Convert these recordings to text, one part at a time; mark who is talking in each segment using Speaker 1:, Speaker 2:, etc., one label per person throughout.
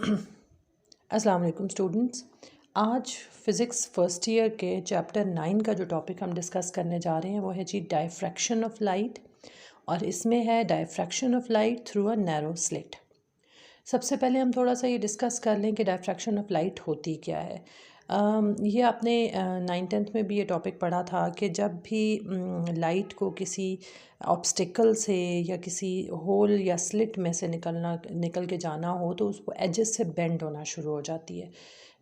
Speaker 1: अस्सलाम वालेकुम स्टूडेंट्स। आज फ़िज़िक्स फ़र्स्ट ईयर के चैप्टर 9 का जो टॉपिक हम डिस्कस करने जा रहे हैं वो है जी डायफ्रैक्शन ऑफ लाइट, और इसमें है diffraction of light through a narrow slit. सबसे पहले हम थोड़ा सा ये डिस्कस कर लें कि डायफ्रैक्शन ऑफ लाइट होती क्या है। ये आपने 9th-10th में भी ये टॉपिक पढ़ा था कि जब भी लाइट को किसी ऑब्स्टिकल से या किसी होल या स्लिट में से निकल के जाना हो तो उसको एजेस से बेंड होना शुरू हो जाती है।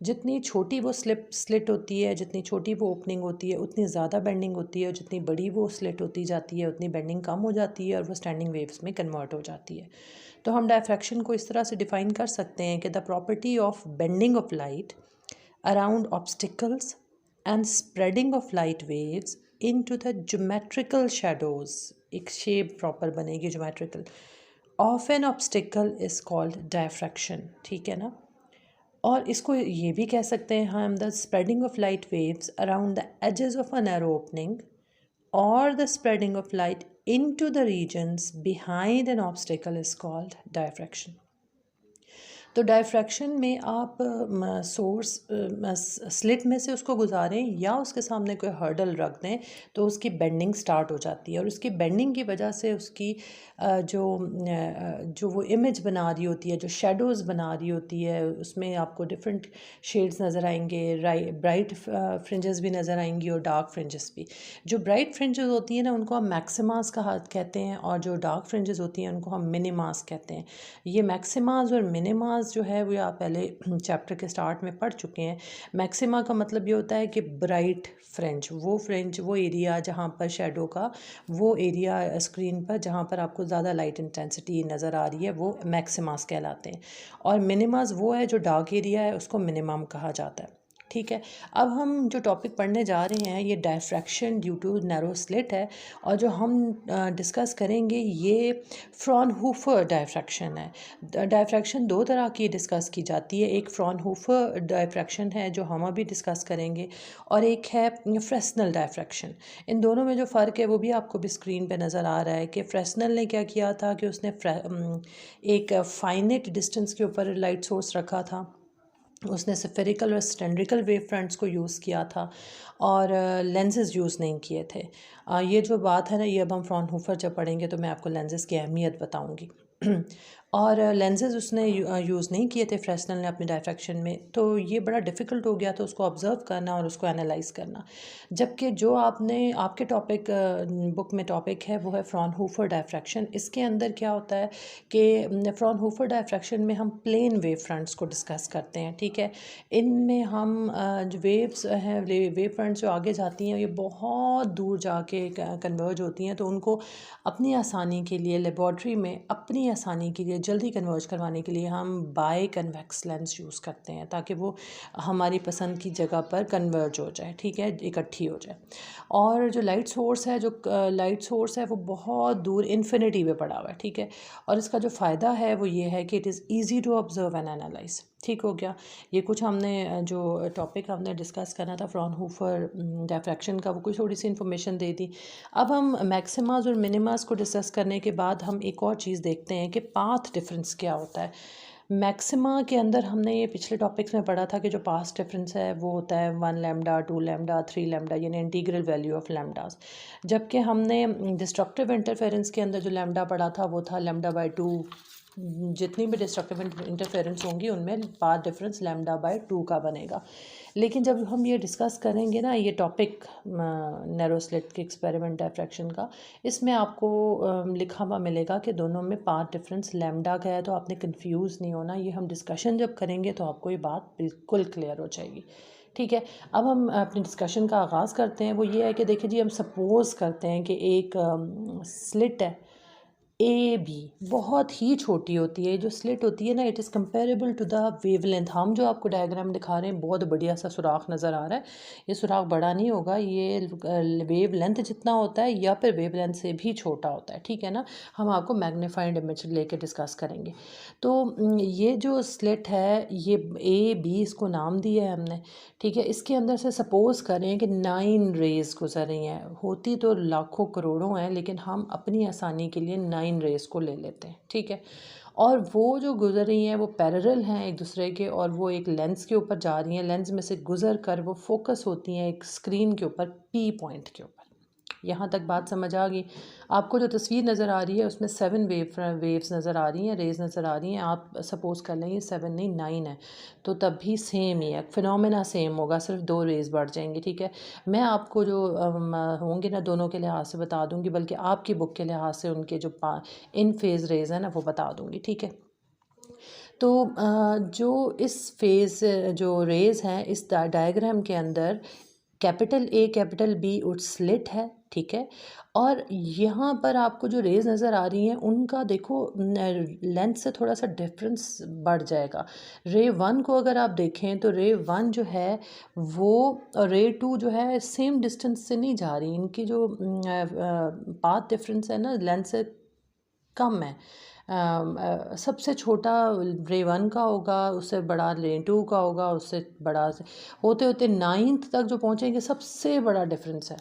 Speaker 1: जितनी छोटी वो स्लिट होती है, जितनी छोटी वो ओपनिंग होती है, उतनी ज़्यादा बेंडिंग होती है, और जितनी बड़ी वो स्लिट होती जाती है उतनी बेंडिंग कम हो जाती है और वो स्टैंडिंग वेव्स में कन्वर्ट हो जाती है। तो हम डायफ्रैक्शन को इस तरह से डिफ़ाइन कर सकते हैं कि the property of bending of light around obstacles and spreading of light waves into the geometrical shadows, एक शेप प्रॉपर बनेगी geometrical, of an obstacle is called diffraction। ठीक है ना। और इसको ये भी कह सकते हैं हम the spreading of light waves around the edges of a narrow opening और the spreading of light into the regions behind an obstacle is called diffraction। तो डायफ्रैक्शन में आप सोर्स स्लिट में से उसको गुजारें या उसके सामने कोई हर्डल रख दें तो उसकी बेंडिंग स्टार्ट हो जाती है, और उसकी बेंडिंग की वजह से उसकी जो वो इमेज बना रही होती है, जो शेडोज़ बना रही होती है, उसमें आपको डिफरेंट शेड्स नज़र आएंगे। ब्राइट फ्रिंजेस भी नज़र आएंगी और डार्क फ्रिंजेस भी। जो ब्राइट फ्रिंजेस होती हैं ना उनको हम मैक्सिमास कहते हैं, और जो डार्क फ्रिंजेस होती हैं उनको हम मिनिमास कहते हैं। ये मैक्सिमास और मिनिमास जो है वो आप पहले चैप्टर के स्टार्ट में पढ़ चुके हैं। मैक्सिमा का मतलब ये होता है कि ब्राइट फ्रिंज वो एरिया जहाँ पर शेडो का वो एरिया स्क्रीन पर जहाँ पर आपको ज़्यादा लाइट इंटेंसिटी नज़र आ रही है वो मैक्सिमास कहलाते हैं, और मिनिमास वो है जो डार्क एरिया है उसको मिनिमम कहा जाता है। ठीक है। अब हम जो टॉपिक पढ़ने जा रहे हैं ये diffraction due to narrow slit है, और जो हम डिस्कस करेंगे ये फ्रॉनहूफर डायफ्रैक्शन है। डायफ्रैक्शन दो तरह की डिस्कस की जाती है, एक फ्रॉनहूफर डायफ्रैक्शन है जो हम अभी डिस्कस करेंगे, और एक है फ्रेस्नेल डायफ्रैक्शन। इन दोनों में जो फ़र्क है वो भी आपको भी स्क्रीन पे नज़र आ रहा है कि फ्रेस्नेल ने क्या किया था कि उसने एक फाइनेट डिस्टेंस के ऊपर लाइट सोर्स रखा था, उसने स्फेरिकल और सिलेंड्रिकल वेव फ्रंट्स को यूज़ किया था और लेंसेज यूज़ नहीं किए थे। ये जो बात है ना, ये अब हम फ्रॉनहूफर जब पढ़ेंगे तो मैं आपको लेंसेज की अहमियत बताऊंगी। और लेंसेज उसने यूज़ नहीं किए थे फ्रेस्नेल ने अपने डायफ्रैक्शन में, तो ये बड़ा डिफ़िकल्ट हो गया था उसको ऑब्ज़र्व करना और उसको एनालाइज करना। जबकि जो आपके टॉपिक बुक में टॉपिक है वो है फ्रॉनहूफर डायफ्रैक्शन। इसके अंदर क्या होता है कि फ्रॉनहूफर डायफ्रैक्शन में हम प्लेन वेव फ्रंट्स को डिस्कस करते हैं। ठीक है। इनमें हम जो वेव्स हैं, वेव फ्रंट्स जो आगे जाती हैं ये बहुत दूर जाके कन्वर्ज होती हैं, तो उनको अपनी आसानी के लिए लेबॉर्ट्री में अपनी आसानी के लिए जल्दी कन्वर्ज करवाने के लिए हम बाय कन्वेक्स लेंस यूज़ करते हैं ताकि वो हमारी पसंद की जगह पर कन्वर्ज हो जाए। ठीक है, इकट्ठी हो जाए। और जो लाइट सोर्स है वो बहुत दूर इन्फिनिटी पे पड़ा हुआ है। ठीक है। और इसका जो फ़ायदा है वो ये है कि it is easy to observe and analyse. ठीक हो गया। ये कुछ हमने जो टॉपिक हमने डिस्कस करना था फ्रॉनहूफर डायफ्रैक्शन का, वो कुछ थोड़ी सी इन्फॉर्मेशन दे दी। अब हम मैक्सिमास और मिनिमास को डिस्कस करने के बाद हम एक और चीज़ देखते हैं कि पाथ डिफरेंस क्या होता है। मैक्सिमा के अंदर हमने ये पिछले टॉपिक्स में पढ़ा था कि जो पाथ डिफरेंस है वो होता है 1 लैम्डा, 2 लैम्डा, 3 लैम्डा, यानी इंटीग्रल वैल्यू ऑफ लैम्डास। जबकि हमने डिस्ट्रक्टिव इंटरफेरेंस के अंदर जो लैम्डा पढ़ा था वो था लैम्डा/2। जितनी भी डिस्ट्रक्टिव इंटरफेरेंस होंगी उनमें पाथ डिफरेंस लैम्डा/2 का बनेगा। लेकिन जब हम ये डिस्कस करेंगे ना ये टॉपिक नैरो स्लिट के एक्सपेरिमेंट डायफ्रैक्शन का, इसमें आपको लिखा हुआ मिलेगा कि दोनों में पाथ डिफरेंस लैम्डा का है, तो आपने कंफ्यूज नहीं होना। ये हम डिस्कशन जब करेंगे तो आपको ये बात बिल्कुल क्लियर हो जाएगी। ठीक है। अब हम अपनी डिस्कशन का आगाज़ करते हैं। वो ये है कि देखिए जी, हम सपोज़ करते हैं कि एक स्लिट है ए बी, बहुत ही छोटी होती है। जो स्लिट होती है ना, it is comparable to the wavelength. हम जो आपको डायग्राम दिखा रहे हैं बहुत बढ़िया सा सुराख नज़र आ रहा है। ये सुराख बड़ा नहीं होगा, ये वेव लेंथ जितना होता है या फिर वेव लेंथ से भी छोटा होता है। ठीक है ना। हम आपको मैग्नीफाइड इमेज लेके डिस्कस करेंगे। तो ये जो स्लिट है ये ए बी इसको नाम दिया है हमने। ठीक है। इसके अंदर से सपोज़ करें कि 9 रेज़ गुजर रही हैं। होती तो लाखों करोड़ों हैं, लेकिन हम अपनी आसानी के लिए 9 रेज़ को ले लेते हैं। ठीक है। और वो जो गुजर रही हैं वो पैरेलल हैं एक दूसरे के, और वो एक लेंस के ऊपर जा रही हैं, लेंस में से गुजर कर वो फोकस होती हैं एक स्क्रीन के ऊपर, पी पॉइंट के ऊपर। यहाँ तक बात समझ आ गई? आपको जो तस्वीर नज़र आ रही है उसमें 7 वेव्स नज़र आ रही हैं, रेज़ नज़र आ रही हैं। आप सपोज़ कर लें ये 7 नहीं 9 है, तो तब भी सेम ही है, फिनोमेना सेम होगा, सिर्फ 2 रेज़ बढ़ जाएंगी। ठीक है, मैं आपको जो होंगे ना दोनों के लिहाज से बता दूँगी, बल्कि आपकी बुक के लिहाज से उनके जो इन फेज़ रेज़ हैं ना वो बता दूँगी। ठीक है, तो जो इस फेज़ जो रेज़ हैं इस डायग्राम के अंदर कैपिटल ए कैपिटल बी उट स्लिट है। ठीक है, और यहाँ पर आपको जो रेज नज़र आ रही हैं उनका देखो लेंथ से थोड़ा सा डिफरेंस बढ़ जाएगा। रे 1 को अगर आप देखें तो रे 1 जो है वो रे 2 जो है सेम डिस्टेंस से नहीं जा रही, इनकी जो पाथ डिफरेंस है ना लेंथ से कम है। सबसे छोटा रे 1 का होगा, उससे बड़ा रे 2 का होगा, उससे बड़ा होते होते 9th तक जो पहुंचेंगे सबसे बड़ा डिफरेंस है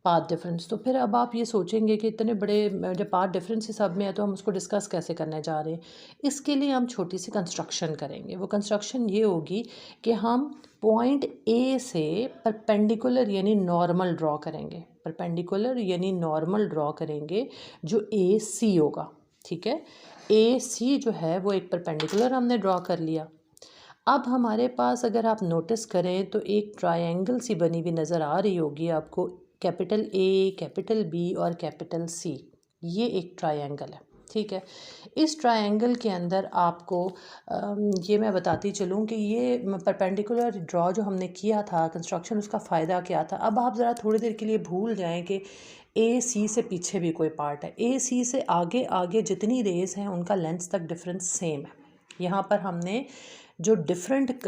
Speaker 1: पाथ डिफरेंस। तो फिर अब आप ये सोचेंगे कि इतने बड़े जब पाथ डिफरेंस सब में है तो हम उसको डिस्कस कैसे करने जा रहे हैं। इसके लिए हम छोटी सी कंस्ट्रक्शन करेंगे। वो कंस्ट्रक्शन ये होगी कि हम पॉइंट ए से परपेंडिकुलर यानी नॉर्मल ड्रॉ करेंगे, परपेंडिकुलर यानी नॉर्मल ड्रॉ करेंगे जो ए सी होगा। ठीक है, ए सी जो है वो एक परपेंडिकुलर हमने ड्रॉ कर लिया। अब हमारे पास अगर आप नोटिस करें तो एक ट्रायंगल सी बनी हुई नज़र आ रही होगी आपको, कैपिटल ए कैपिटल बी और कैपिटल सी, ये एक ट्रायंगल है। ठीक है, इस ट्रायंगल के अंदर आपको ये मैं बताती चलूँ कि ये परपेंडिकुलर ड्रॉ जो हमने किया था कंस्ट्रक्शन, उसका फ़ायदा क्या था। अब आप ज़रा थोड़ी देर के लिए भूल जाएं कि ए सी से पीछे भी कोई पार्ट है, ए सी से आगे आगे जितनी रेस हैं उनका लेंथ तक डिफरेंस सेम है। यहाँ पर हमने जो डिफरेंट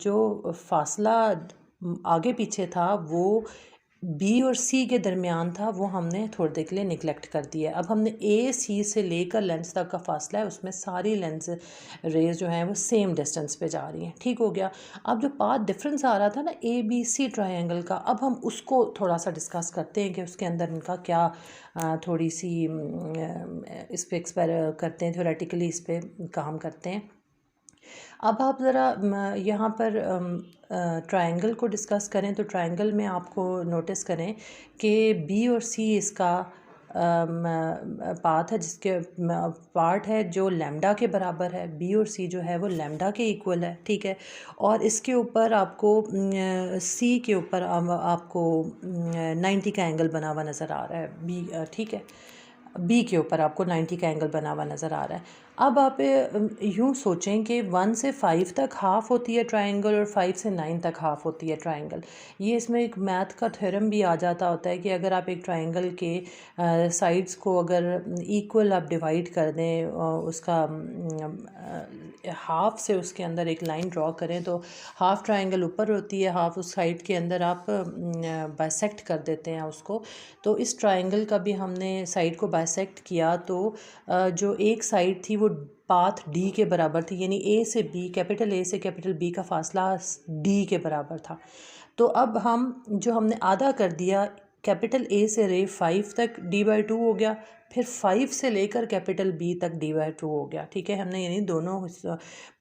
Speaker 1: जो फासला आगे पीछे था वो बी और सी के दरमियान था, वो हमने थोड़ी देर के लिए निगलेक्ट कर दिया। अब हमने ए सी से लेकर लेंस तक का फासला है, उसमें सारी लेंस रेज जो हैं वो सेम डिस्टेंस पे जा रही हैं। ठीक हो गया। अब जो पाथ डिफरेंस आ रहा था ना ए बी सी ट्रायंगल का, अब हम उसको थोड़ा सा डिस्कस करते हैं कि उसके अंदर इनका क्या थोड़ी सी इस पर एक्सपेर करते हैं, थ्योरेटिकली इस पर काम करते हैं। अब आप ज़रा यहाँ पर ट्रायंगल को डिस्कस करें तो ट्रायंगल में आपको नोटिस करें कि बी और सी इसका पाथ है, जिसके पार्ट है जो लैम्डा के बराबर है। बी और सी जो है वो लैम्डा के इक्वल है। ठीक है, और इसके ऊपर आपको सी के ऊपर आपको 90 का एंगल बना हुआ नज़र आ रहा है बी। ठीक है, बी के ऊपर आपको 90 का एंगल बना हुआ नज़र आ रहा है। अब आप यूँ सोचें कि 1 से 5 तक हाफ़ होती है ट्रायंगल और 5 से 9 तक हाफ़ होती है ट्रायंगल। ये इसमें एक मैथ का थ्योरम भी आ जाता होता है कि अगर आप एक ट्रायंगल के साइड्स को अगर इक्वल आप डिवाइड कर दें, उसका हाफ़ से उसके अंदर एक लाइन ड्रॉ करें तो हाफ़ ट्रायंगल ऊपर होती है, हाफ़ उस साइड के अंदर आप बाइसेक्ट कर देते हैं उसको। तो इस ट्रायंगल का भी हमने साइड को बाइसेक्ट किया तो जो एक साइड थी वो पाथ डी के बराबर थी, यानी ए से बी, कैपिटल ए से कैपिटल बी का फासला डी के बराबर था। तो अब हम जो हमने आधा कर दिया, कैपिटल ए से रे 5 तक d/2 हो गया, फिर 5 से लेकर कैपिटल बी तक d/2 हो गया। ठीक है, हमने यानी दोनों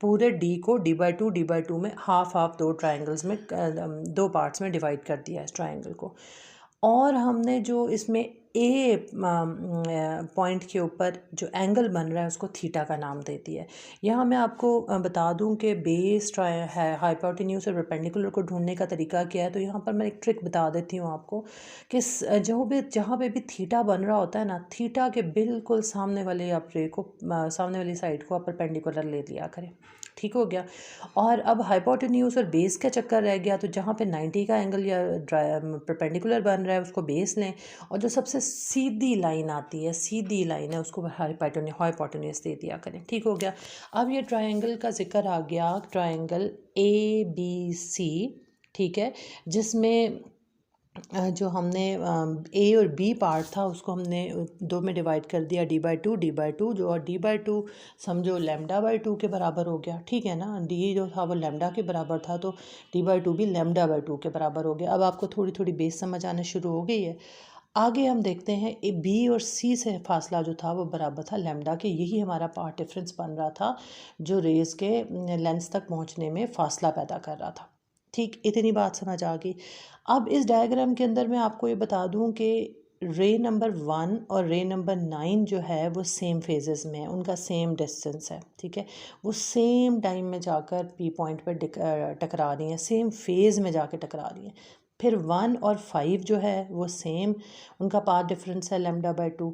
Speaker 1: पूरे d को d/2 में हाफ हाफ दो ट्रायंगल्स में दो पार्ट्स में डिवाइड कर दिया इस ट्रायंगल को। और हमने जो इसमें ए पॉइंट के ऊपर जो एंगल बन रहा है उसको थीटा का नाम दे दिया है। यहाँ मैं आपको बता दूं कि बेस है हाइपोटेन्यूज और परपेंडिकुलर को ढूंढने का तरीका क्या है। तो यहाँ पर मैं एक ट्रिक बता देती हूँ आपको कि जहाँ पे भी थीटा बन रहा होता है ना, थीटा के बिल्कुल सामने वाले आप रे को सामने वाली साइड को आप परपेंडिकुलर ले लिया करें। ठीक हो गया। और अब हाइपोटेन्यूज और बेस का चक्कर रह गया, तो जहाँ पे 90 का एंगल या परपेंडिकुलर बन रहा है उसको बेस लें, और जो सबसे सीधी लाइन आती है, सीधी लाइन है, उसको हाइपोटेन्यूज दे दिया करें। ठीक हो गया। अब ये ट्रायंगल का जिक्र आ गया, ट्रायंगल ए बी सी। ठीक है, जिसमें जो हमने ए और बी पार्ट था उसको हमने दो में डिवाइड कर दिया, d/2 जो, और d/2 समझो λ/2 के बराबर हो गया। ठीक है ना, d जो था वो लैम्डा के बराबर था तो d/2 भी λ/2 के बराबर हो गया। अब आपको थोड़ी थोड़ी बेस समझ आना शुरू हो गई है। आगे हम देखते हैं बी और सी से फासला जो था वो बराबर था लैम्डा के। यही हमारा पाथ डिफरेंस बन रहा था जो रेज़ के लेंस तक पहुंचने में फ़ासला पैदा कर रहा था। ठीक, इतनी बात समझ आ गई। अब इस डायग्राम के अंदर मैं आपको ये बता दूं कि रे नंबर 1 और रे नंबर 9 जो है वो सेम फेजेस में है, उनका सेम डिस्टेंस है। ठीक है, वो सेम टाइम में जाकर पी पॉइंट पर टकरा रही हैं, सेम फेज़ में जाकर टकरा रही हैं। फिर 1 और 5 जो है वो सेम, उनका पाथ डिफरेंस है λ/2।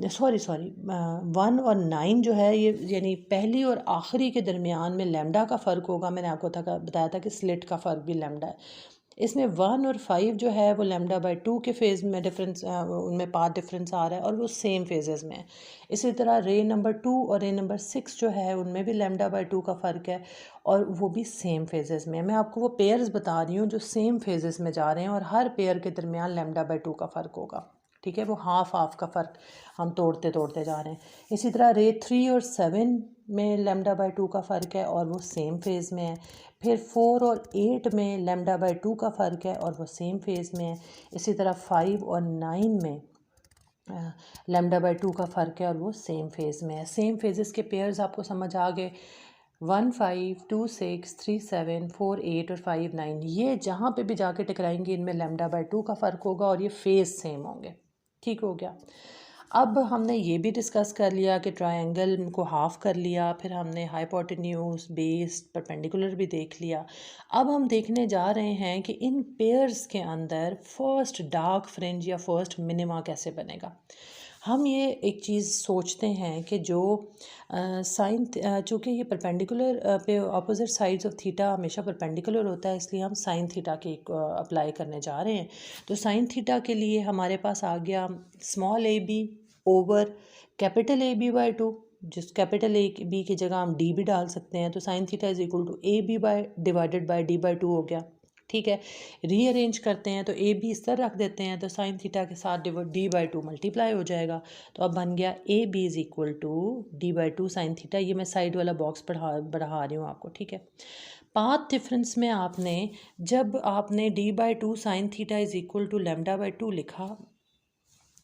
Speaker 1: सॉरी 1 और 9 जो है ये यानी पहली और आखिरी के दरमियान में लैम्डा का फ़र्क होगा। मैंने आपको बताया था कि स्लिट का फ़र्क भी लैम्डा है। इसमें 1 और 5 जो है वो λ/2 के फेज़ में डिफरेंस, उनमें पाथ डिफरेंस आ रहा है और वो सेम फेजेस में है। इसी तरह रे नंबर 2 और रे नंबर 6 जो है उनमें भी λ/2 का फ़र्क है और वो भी सेम फेजेस में है। मैं आपको वो पेयर्स बता रही हूँ जो सेम फेजेस में जा रहे हैं और हर पेयर के दरमियान λ/2 का फ़र्क होगा। ठीक है, वो हाफ का फ़र्क हम तोड़ते तोड़ते जा रहे हैं। इसी तरह रे 3 और 7 में λ/2 का फ़र्क है और वो सेम फेज़ में है। फिर 4 और 8 में λ/2 का फ़र्क है और वो सेम फेज़ में है। इसी तरह 5 और 9 में λ/2 का फ़र्क है और वो सेम फेज़ में है। सेम फेजेस के पेयर्स आपको समझ आ गए। 1 5 2 6 3 7 4 8 और 5 9, ये जहाँ पे भी जाके टकराएंगे इनमें λ/2 का फ़र्क होगा और ये फेज़ सेम होंगे। ठीक हो गया। अब हमने ये भी डिस्कस कर लिया कि ट्रायंगल को हाफ़ कर लिया, फिर हमने हाइपोटेन्यूज, बेस, परपेंडिकुलर भी देख लिया। अब हम देखने जा रहे हैं कि इन पेयर्स के अंदर फर्स्ट डार्क फ्रिंज या फर्स्ट मिनिमा कैसे बनेगा। हम ये एक चीज़ सोचते हैं कि जो साइन, चूँकि ये परपेंडिकुलर पे अपोजिट साइड्स ऑफ थीटा हमेशा परपेंडिकुलर होता है, इसलिए हम साइन थीटा के अप्लाई करने जा रहे हैं। तो साइन थीटा के लिए हमारे पास आ गया small A B over capital A B by 2, जिस कैपिटल ए बी की जगह हम डी भी डाल सकते हैं। तो sine theta is equal to A B by divided by D by 2 हो गया। ठीक है, रीअरेंज करते हैं तो ए बी इस तरह रख देते हैं तो साइन थीटा के साथ डी/2 मल्टीप्लाई हो जाएगा। तो अब बन गया A B is equal to डी/2 साइन थीटा। ये मैं साइड वाला बॉक्स बढ़ा रही हूँ आपको। ठीक है, पाथ डिफरेंस में आपने जब आपने डी/2 sine theta is equal to λ/2 लिखा,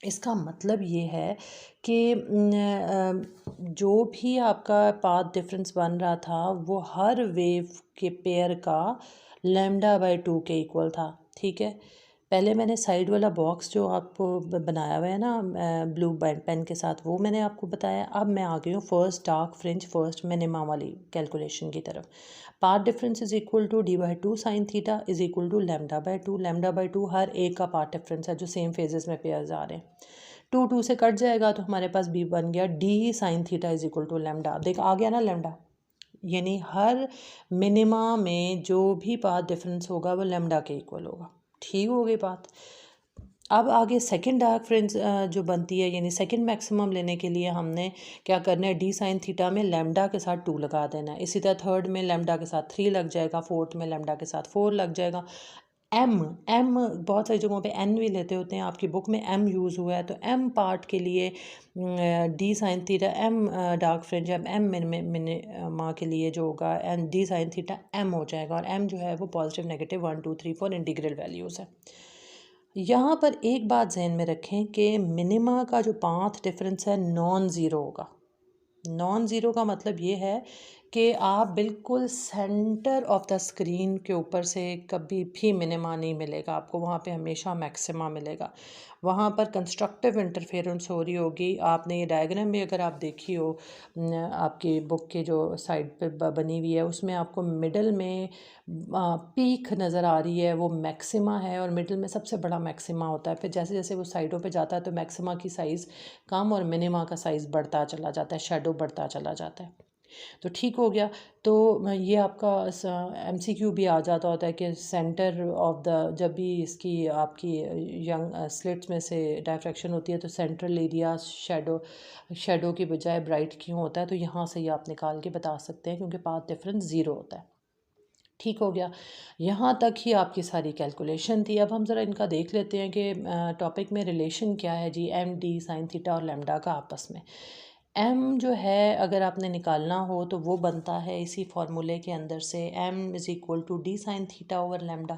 Speaker 1: इसका मतलब ये है कि जो भी आपका पाथ डिफरेंस बन रहा था वो हर वेव के पेयर का λ/2 के इक्वल था। ठीक है, पहले मैंने साइड वाला बॉक्स जो आपको बनाया हुआ है ना ब्लू पेन के साथ, वो मैंने आपको बताया। अब मैं आ गई हूँ first dark fringe first minima वाली कैलकुलेशन की तरफ। Path difference is equal to डी/2 sine theta is equal to λ/2। λ/2 हर एक का पाथ डिफरेंस है जो सेम फेजेस में पेयर्स आ रहे हैं। 2 से कट जाएगा तो हमारे पास बी बन गया D sine theta is equal to lambda. देख आ गया ना लैम्डा, यानी हर मिनिमा में जो भी पाथ डिफरेंस होगा वो लैम्डा के इक्वल होगा। ठीक हो गई बात। अब आगे सेकंड डार्क फ्रिंज जो बनती है, यानी सेकंड मैक्सिमम लेने के लिए हमने क्या करना है, डी साइन थीटा में लैम्डा के साथ 2 लगा देना है। इसी तरह थर्ड में लैम्डा के साथ 3 लग जाएगा, फोर्थ में लैम्डा के साथ 4 लग जाएगा। एम बहुत सारी जगहों पे एन भी लेते होते हैं, आपकी बुक में एम यूज़ हुआ है। तो एम पार्ट के लिए D sine theta M dark fringe M minima के लिए जो होगा N D sine theta M हो जाएगा। और एम जो है वो पॉजिटिव नेगेटिव 1 2 3 4 इंटीग्रल वैल्यूज़ है। यहाँ पर एक बात जहन में रखें कि मिनिमा का जो पाथ डिफरेंस है नॉन ज़ीरो होगा। नॉन ज़ीरो का मतलब ये है कि आप बिल्कुल सेंटर ऑफ द स्क्रीन के ऊपर से कभी भी मिनिमा नहीं मिलेगा आपको, वहाँ पे हमेशा मैक्सिमा मिलेगा। वहाँ पर कंस्ट्रक्टिव इंटरफेरेंस हो रही होगी। आपने ये डायग्राम भी अगर आप देखी हो आपकी बुक के जो साइड पे बनी हुई है, उसमें आपको मिडल में पीक नज़र आ रही है, वो मैक्सिमा है और मिडल में सबसे बड़ा मैक्सिमा होता है। फिर जैसे जैसे वो साइडों पे जाता है तो मैक्सिमा की साइज़ कम और मिनिमा का साइज़ बढ़ता चला जाता है, शेडो बढ़ता चला जाता है। तो ठीक हो गया। तो ये आपका MCQ भी आ जाता होता है कि सेंटर ऑफ द, जब भी इसकी आपकी यंग स्लिट्स में से डायफ्रैक्शन होती है तो सेंट्रल एरिया शेडो की बजाय ब्राइट क्यों होता है, तो यहाँ से ये आप निकाल के बता सकते हैं क्योंकि पाथ डिफरेंस ज़ीरो होता है। ठीक हो गया, यहाँ तक ही आपकी सारी कैलकुलेशन थी। अब हम ज़रा इनका देख लेते हैं कि टॉपिक में रिलेशन क्या है जी एम डी साइन थीटा और लैम्डा का आपस में। एम जो है अगर आपने निकालना हो तो वो बनता है इसी फार्मूले के अंदर से, M is equal to D sine theta over lambda.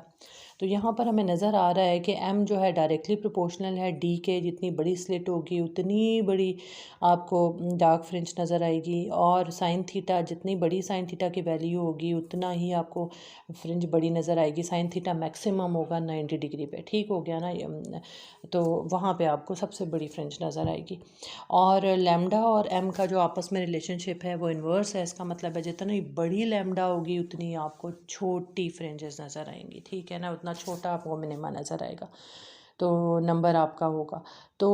Speaker 1: तो यहाँ पर हमें नज़र आ रहा है कि एम जो है डायरेक्टली प्रोपोर्शनल है डी के। जितनी बड़ी स्लिट होगी उतनी बड़ी आपको डार्क फ्रिंज नज़र आएगी, और साइन थीटा, जितनी बड़ी साइन थीटा की वैल्यू होगी उतना ही आपको फ्रिंज बड़ी नज़र आएगी। साइन थीटा मैक्सिमम होगा 90 डिग्री पे, ठीक हो गया ना ये। तो वहाँ पे आपको सबसे बड़ी फ्रिंज नज़र आएगी। और लैम्डा और एम का जो आपस में रिलेशनशिप है वो इन्वर्स है। इसका मतलब है जितनी बड़ी लैम्डा होगी उतनी आपको छोटी फ्रिंजेस नज़र आएंगी, ठीक है ना, उतना छोटा आपको मिनिमा नज़र आएगा, तो नंबर आपका होगा। तो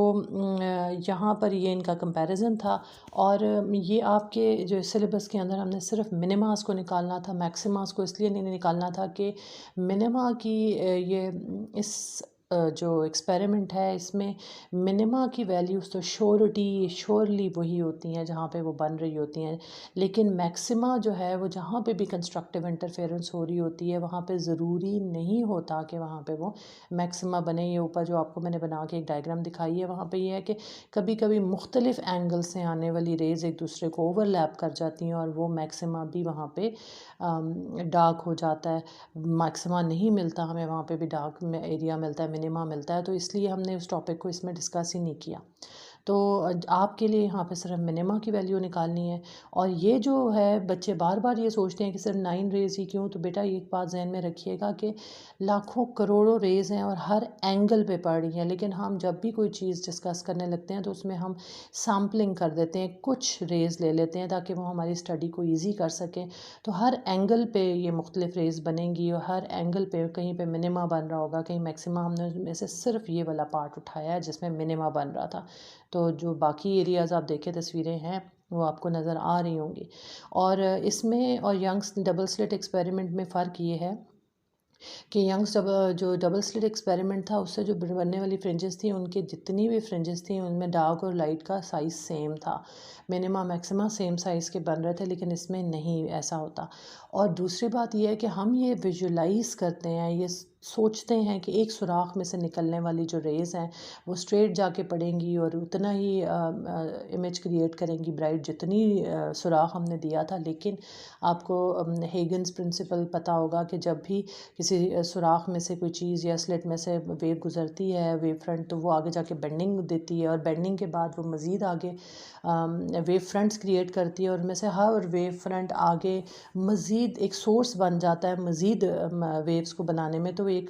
Speaker 1: यहाँ पर ये इनका कंपैरिजन था। और ये आपके जो सिलेबस के अंदर हमने सिर्फ मिनिमास को निकालना था, मैक्सिमास को इसलिए नहीं निकालना था कि मिनिमा की ये इस जो एक्सपेरिमेंट है इसमें मिनिमा की वैल्यूज़ तो श्योरली वही होती हैं जहाँ पे वो बन रही होती हैं, लेकिन मैक्सिमा जो है वो जहाँ पे भी कंस्ट्रक्टिव इंटरफेरेंस हो रही होती है वहाँ पे ज़रूरी नहीं होता कि वहाँ पे वो मैक्सिमा बने। ये ऊपर जो आपको मैंने बना के एक डायग्राम दिखाई है वहाँ पे ये है कि कभी कभी मुख्तलिफ एंगल से आने वाली रेज़ एक दूसरे को ओवरलैप कर जाती हैं और वो मैक्सिमा भी वहाँ पे डार्क हो जाता है। मैक्सिमा नहीं मिलता हमें, वहाँ पे भी डार्क एरिया मिलता है, मिनिमा मिलता है, तो इसलिए हमने उस टॉपिक को इसमें डिस्कस ही नहीं किया। तो आपके लिए यहाँ पे सिर्फ मिनिमा की वैल्यू निकालनी है। और ये जो है बच्चे बार बार ये सोचते हैं कि सिर्फ 9 रेज़ ही क्यों, तो बेटा एक बात जहन में रखिएगा कि लाखों करोड़ों रेज़ हैं और हर एंगल पे पड़ रही हैं, लेकिन हम जब भी कोई चीज़ डिस्कस करने लगते हैं तो उसमें हम सैम्पलिंग कर देते हैं, कुछ रेज़ ले लेते हैं ताकि वो हमारी स्टडी को ईजी कर सकें। तो हर एंगल पे ये मुख्तलिफ रेज़ बनेंगी और हर एंगल पे कहीं पे मिनिमा बन रहा होगा, कहीं मैक्सिमा। हमने उसमें से सिर्फ ये वाला पार्ट उठाया है जिसमें मिनिमा बन रहा था। तो जो बाकी एरियाज़ आप देखें तस्वीरें हैं वो आपको नज़र आ रही होंगी। और इसमें और यंग्स डबल स्लिट एक्सपेरिमेंट में फ़र्क ये है कि यंग्स जो डबल स्लिट एक्सपेरिमेंट था उससे जो बनने वाली फ्रिंजेस थी उनकी जितनी भी फ्रिंजेस थी उनमें डार्क और लाइट का साइज़ सेम था, मिनिमा मैक्सिमा सेम साइज़ के बन रहे थे, लेकिन इसमें नहीं ऐसा होता। और दूसरी बात यह है कि हम ये विजुलाइज़ करते हैं, ये सोचते हैं कि एक सुराख में से निकलने वाली जो रेज़ हैं वो स्ट्रेट जाके पड़ेंगी और उतना ही इमेज क्रिएट करेंगी ब्राइट जितनी सुराख हमने दिया था। लेकिन आपको हेगन्स प्रिंसिपल पता होगा कि जब भी किसी सुराख में से कोई चीज़ या स्लिट में से वेव गुजरती है वेव फ्रंट, तो वो आगे जाके बेंडिंग देती है और बेंडिंग के बाद वो मज़ीद आगे वेव फ्रंट्स क्रिएट करती है और उनमें से हर वेव फ्रंट आगे मज़ीद एक सोर्स बन जाता है मज़ीद वेव्स को बनाने में। तो एक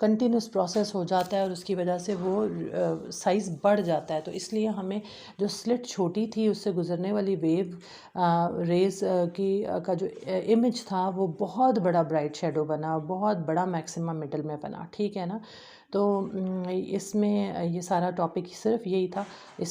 Speaker 1: कंटिन्यूस प्रोसेस हो जाता है और उसकी वजह से वो साइज़ बढ़ जाता है। तो इसलिए हमें जो स्लिट छोटी थी उससे गुजरने वाली वेव रेज़ की का जो इमेज था वो बहुत बड़ा ब्राइट शेडो बना, बहुत बड़ा मैक्सिमम मिडल में बना, ठीक है ना। तो इसमें ये सारा टॉपिक सिर्फ यही था। इस